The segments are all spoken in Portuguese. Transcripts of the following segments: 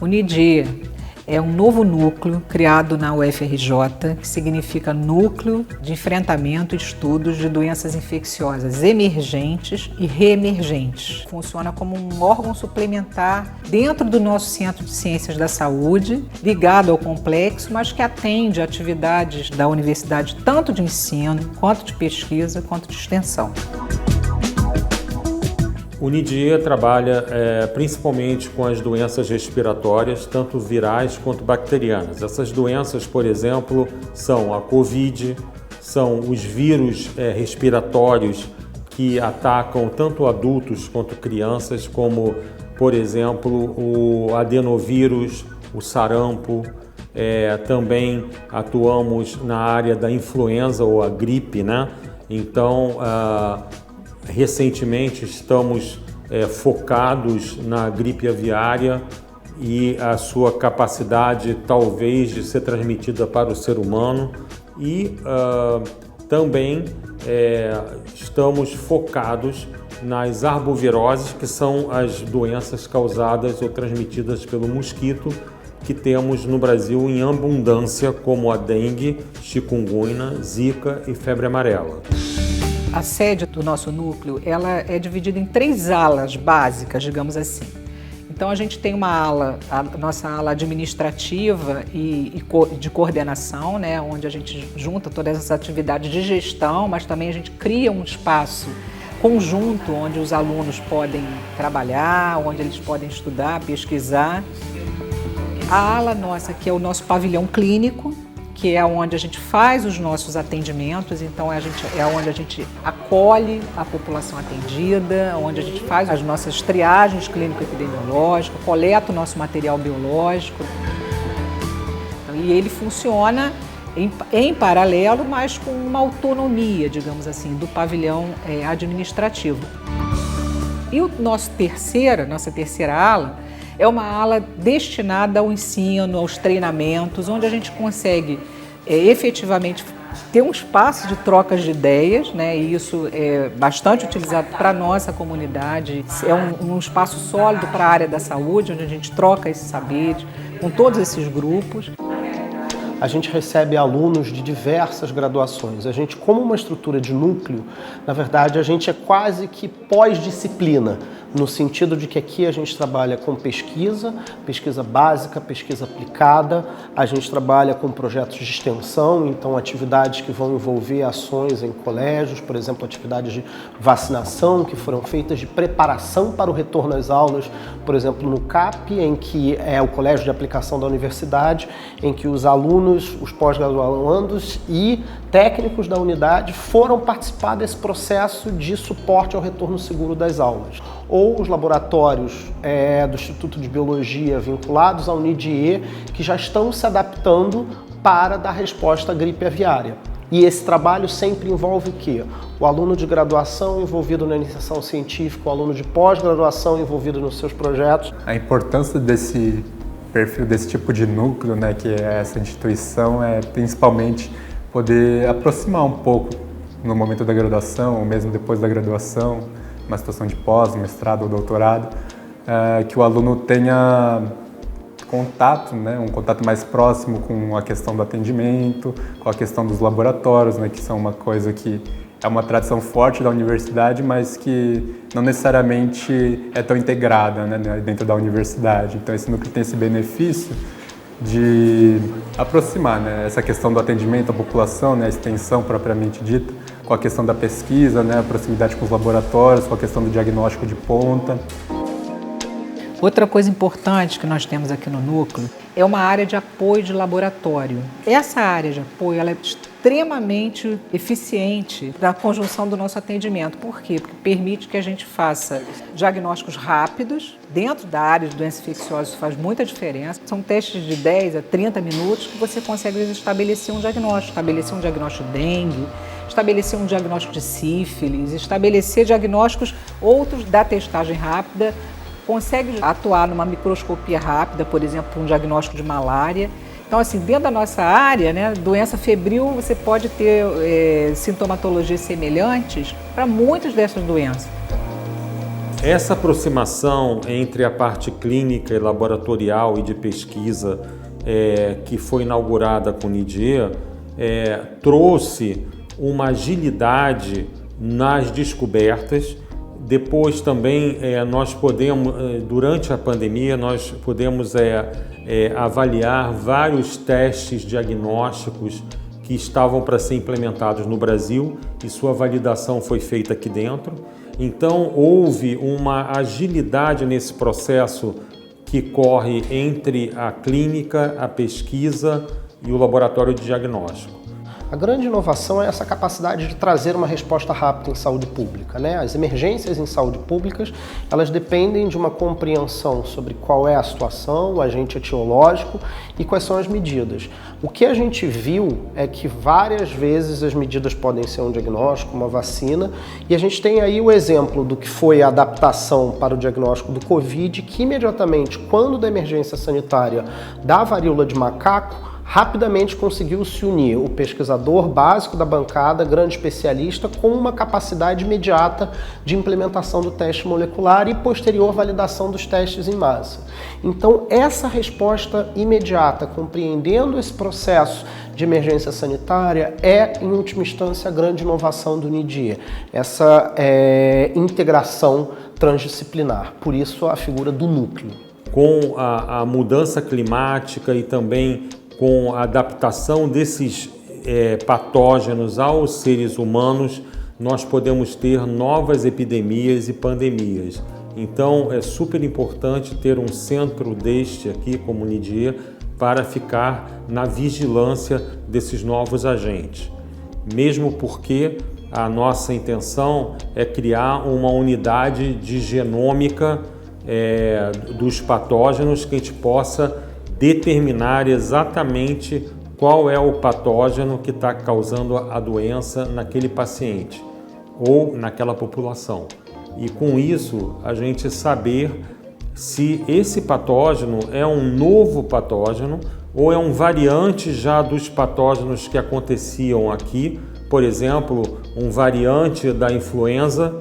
O NIDE é um novo núcleo criado na UFRJ, que significa Núcleo de Enfrentamento e Estudos de Doenças Infecciosas Emergentes e Reemergentes. Funciona como um órgão suplementar dentro do nosso Centro de Ciências da Saúde, ligado ao complexo, mas que atende atividades da universidade tanto de ensino, quanto de pesquisa, quanto de extensão. O NIDE trabalha principalmente com as doenças respiratórias, tanto virais quanto bacterianas. Essas doenças, por exemplo, são a COVID, são os vírus respiratórios que atacam tanto adultos quanto crianças, como, por exemplo, o adenovírus, o sarampo. Também atuamos na área da influenza ou a gripe, né? Então, recentemente estamos focados na gripe aviária e a sua capacidade talvez de ser transmitida para o ser humano e também estamos focados nas arboviroses, que são as doenças causadas ou transmitidas pelo mosquito que temos no Brasil em abundância, como a dengue, chikungunya, zika e febre amarela. A sede do nosso núcleo, ela é dividida em 3 alas básicas, digamos assim. Então a gente tem uma ala, a nossa ala administrativa e de coordenação, né, onde a gente junta todas as atividades de gestão, mas também a gente cria um espaço conjunto onde os alunos podem trabalhar, onde eles podem estudar, pesquisar. A ala nossa, que é o nosso pavilhão clínico, que é onde a gente faz os nossos atendimentos, então é onde a gente acolhe a população atendida, onde a gente faz as nossas triagens clínico-epidemiológicas, coleta o nosso material biológico. E ele funciona em paralelo, mas com uma autonomia, digamos assim, do pavilhão administrativo. E nossa terceira ala, é uma ala destinada ao ensino, aos treinamentos, onde a gente consegue efetivamente ter um espaço de trocas de ideias, né? E isso é bastante utilizado para a nossa comunidade. É um espaço sólido para a área da saúde, onde a gente troca esses saberes com todos esses grupos. A gente recebe alunos de diversas graduações. A gente, como uma estrutura de núcleo, na verdade, a gente é quase que pós-disciplina, no sentido de que aqui a gente trabalha com pesquisa básica, pesquisa aplicada, a gente trabalha com projetos de extensão, então atividades que vão envolver ações em colégios, por exemplo, atividades de vacinação que foram feitas de preparação para o retorno às aulas, por exemplo, no CAP, em que é o Colégio de Aplicação da Universidade, em que os alunos, os pós-graduandos e técnicos da unidade foram participar desse processo de suporte ao retorno seguro das aulas. Ou os laboratórios do Instituto de Biologia vinculados ao NIDE, que já estão se adaptando para dar resposta à gripe aviária. E esse trabalho sempre envolve o quê? O aluno de graduação envolvido na iniciação científica, o aluno de pós-graduação envolvido nos seus projetos. A importância desse perfil, desse tipo de núcleo, né, que é essa instituição, é principalmente poder aproximar um pouco no momento da graduação, ou mesmo depois da graduação, uma situação de pós, mestrado ou doutorado, que o aluno tenha contato, né, um contato mais próximo com a questão do atendimento, com a questão dos laboratórios, né, que são uma coisa que é uma tradição forte da universidade, mas que não necessariamente é tão integrada, né, dentro da universidade. Então esse núcleo tem esse benefício de aproximar, né, essa questão do atendimento à população, né, a extensão propriamente dita, com a questão da pesquisa, né, a proximidade com os laboratórios, com a questão do diagnóstico de ponta. Outra coisa importante que nós temos aqui no núcleo é uma área de apoio de laboratório. Essa área de apoio ela é extremamente eficiente na conjunção do nosso atendimento. Por quê? Porque permite que a gente faça diagnósticos rápidos. Dentro da área de doenças infecciosas isso faz muita diferença. São testes de 10 a 30 minutos que você consegue estabelecer um diagnóstico de dengue, estabelecer um diagnóstico de sífilis, estabelecer diagnósticos outros da testagem rápida, consegue atuar numa microscopia rápida, por exemplo, um diagnóstico de malária. Então, assim, dentro da nossa área, né, doença febril, você pode ter sintomatologias semelhantes para muitas dessas doenças. Essa aproximação entre a parte clínica e laboratorial e de pesquisa que foi inaugurada com o NIDIE trouxe uma agilidade nas descobertas. Depois também nós podemos, durante a pandemia, nós podemos avaliar vários testes diagnósticos que estavam para ser implementados no Brasil e sua validação foi feita aqui dentro. Então houve uma agilidade nesse processo que corre entre a clínica, a pesquisa e o laboratório de diagnóstico. A grande inovação é essa capacidade de trazer uma resposta rápida em saúde pública, né? As emergências em saúde pública, elas dependem de uma compreensão sobre qual é a situação, o agente etiológico e quais são as medidas. O que a gente viu é que várias vezes as medidas podem ser um diagnóstico, uma vacina, e a gente tem aí o exemplo do que foi a adaptação para o diagnóstico do Covid, que imediatamente, quando da emergência sanitária da varíola de macaco, rapidamente conseguiu se unir o pesquisador básico da bancada, grande especialista, com uma capacidade imediata de implementação do teste molecular e posterior validação dos testes em massa. Então, essa resposta imediata, compreendendo esse processo de emergência sanitária, é, em última instância, a grande inovação do NIDIE, essa integração transdisciplinar, por isso a figura do núcleo. Com a mudança climática e também com a adaptação desses patógenos aos seres humanos, nós podemos ter novas epidemias e pandemias. Então é super importante ter um centro deste aqui, como o NIDIE, para ficar na vigilância desses novos agentes. Mesmo porque a nossa intenção é criar uma unidade de genômica dos patógenos que a gente possa determinar exatamente qual é o patógeno que está causando a doença naquele paciente ou naquela população. E com isso, a gente saber se esse patógeno é um novo patógeno ou é um variante já dos patógenos que aconteciam aqui, por exemplo, um variante da influenza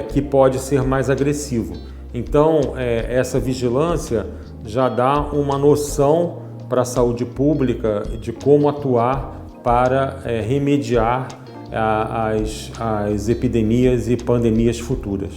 que pode ser mais agressivo. Então, essa vigilância já dá uma noção para a saúde pública de como atuar para remediar as epidemias e pandemias futuras.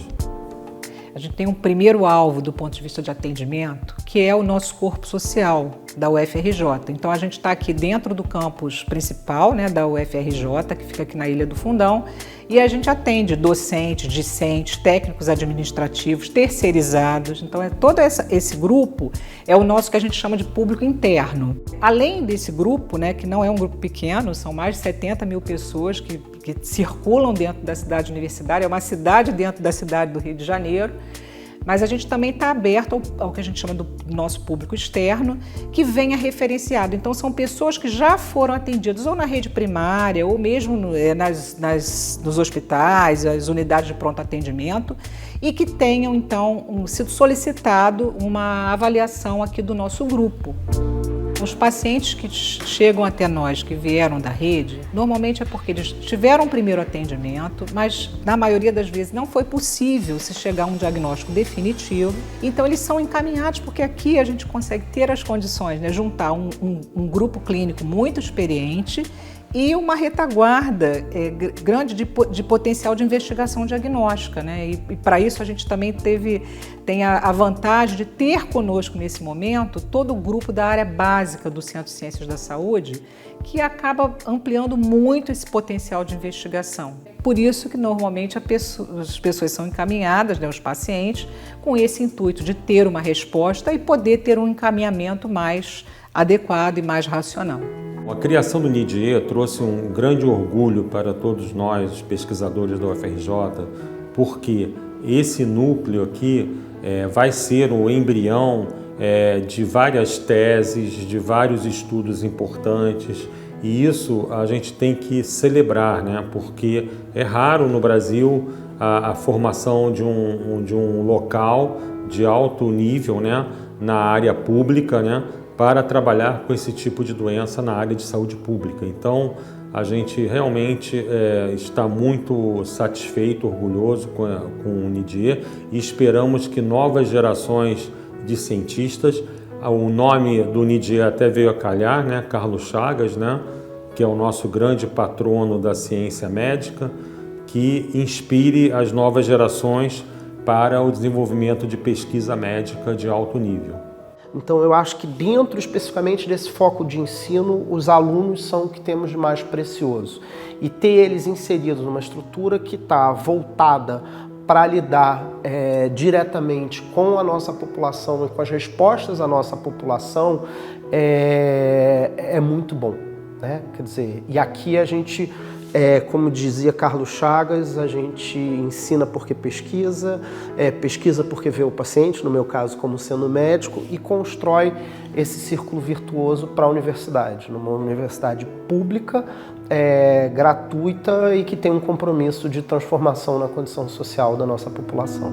A gente tem um primeiro alvo do ponto de vista de atendimento, que é o nosso corpo social da UFRJ. Então a gente está aqui dentro do campus principal, né, da UFRJ, que fica aqui na Ilha do Fundão, e a gente atende docentes, discentes, técnicos administrativos, terceirizados. Então todo esse grupo é o nosso que a gente chama de público interno. Além desse grupo, né, que não é um grupo pequeno, são mais de 70 mil pessoas que circulam dentro da cidade universitária, é uma cidade dentro da cidade do Rio de Janeiro, mas a gente também está aberto ao que a gente chama do nosso público externo, que venha referenciado. Então são pessoas que já foram atendidas ou na rede primária ou mesmo nos hospitais, as unidades de pronto atendimento, e que tenham então sido solicitado uma avaliação aqui do nosso grupo. Os pacientes que chegam até nós, que vieram da rede, normalmente é porque eles tiveram um primeiro atendimento, mas na maioria das vezes não foi possível se chegar a um diagnóstico definitivo. Então eles são encaminhados porque aqui a gente consegue ter as condições, né, juntar um grupo clínico muito experiente e uma retaguarda grande de potencial de investigação diagnóstica, né? E para isso a gente também tem a vantagem de ter conosco nesse momento todo o grupo da área básica do Centro de Ciências da Saúde, que acaba ampliando muito esse potencial de investigação. Por isso que normalmente as pessoas são encaminhadas, né, os pacientes, com esse intuito de ter uma resposta e poder ter um encaminhamento mais adequado e mais racional. A criação do NIDIE trouxe um grande orgulho para todos nós, pesquisadores da UFRJ, porque esse núcleo aqui vai ser o embrião de várias teses, de vários estudos importantes, e isso a gente tem que celebrar, né? Porque é raro no Brasil a formação de um local de alto nível, né, na área pública, né, para trabalhar com esse tipo de doença na área de saúde pública. Então, A gente realmente está muito satisfeito, orgulhoso com o UniDIE e esperamos que novas gerações de cientistas, o nome do UniDIE até veio a calhar, né? Carlos Chagas, né? Que é o nosso grande patrono da ciência médica, que inspire as novas gerações para o desenvolvimento de pesquisa médica de alto nível. Então eu acho que dentro especificamente desse foco de ensino, os alunos são o que temos de mais precioso. E ter eles inseridos numa estrutura que está voltada para lidar diretamente com a nossa população e com as respostas da nossa população é muito bom, né? Quer dizer, e aqui a gente, como dizia Carlos Chagas, a gente ensina porque pesquisa, pesquisa porque vê o paciente, no meu caso como sendo médico, e constrói esse círculo virtuoso para a universidade, numa universidade pública, gratuita e que tem um compromisso de transformação na condição social da nossa população.